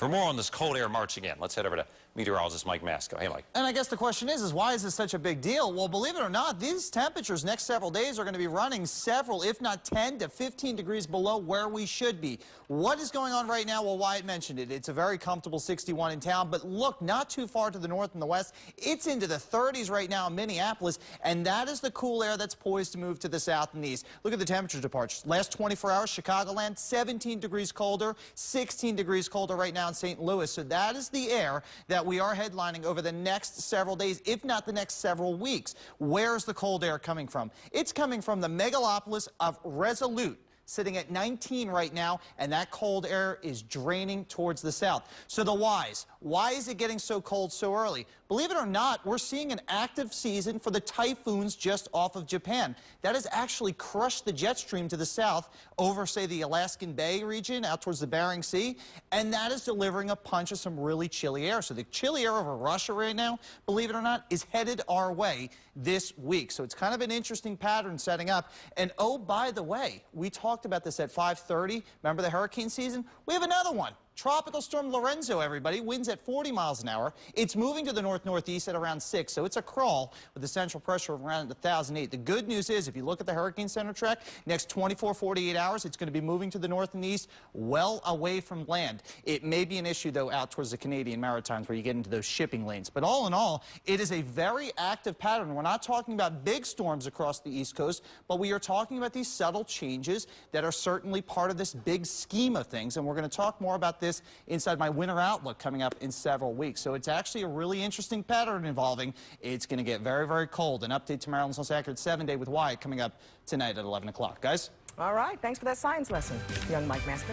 For more on this cold air marching in, let's head over to meteorologist Mike Masco. Hey, Mike. And I guess the question is why is this such a big deal? Well, believe it or not, these temperatures next several days are going to be running several, if not 10 to 15 degrees below where we should be. What is going on right now? Well, Wyatt mentioned it. It's a very comfortable 61 in town, but look, not too far to the north and the west. It's into the 30s right now in Minneapolis, and that is the cool air that's poised to move to the south and east. Look at the temperature departures. Last 24 hours, Chicagoland, 17 degrees colder, 16 degrees colder right now in St. Louis. So that is the air that we are headlining over the next several days, if not the next several weeks. Where's the cold air coming from? It's coming from the megalopolis of Resolute, sitting at 19 right now, and that cold air is draining towards the south. So the whys. Why is it getting so cold so early? Believe it or not, we're seeing an active season for the typhoons just off of Japan. That has actually crushed the jet stream to the south over, say, the Alaskan Bay region, out towards the Bering Sea, and that is delivering a punch of some really chilly air. So the chilly air over Russia right now, believe it or not, is headed our way this week. So it's kind of an interesting pattern setting up. And oh, by the way, we talked about this at 5:30. Remember the hurricane season? We have another one. Tropical Storm Lorenzo, everybody. Winds at 40 miles an hour. It's moving to the north-northeast at around 6, so it's a crawl with a central pressure of around 1,008. The good news is, if you look at the Hurricane Center track, next 24, 48 hours, it's going to be moving to the north and east, well away from land. It may be an issue, though, out towards the Canadian Maritimes where you get into those shipping lanes. But all in all, it is a very active pattern. We're not talking about big storms across the East Coast, but we are talking about these subtle changes that are certainly part of this big scheme of things, and we're going to talk more about this inside my winter outlook coming up in several weeks. So it's actually a really interesting pattern involving. It's going to get very, very cold. An update to Maryland's Most Accurate 7-Day with Wyatt coming up tonight at 11 o'clock. Guys? All right. Thanks for that science lesson, young Mike Masco.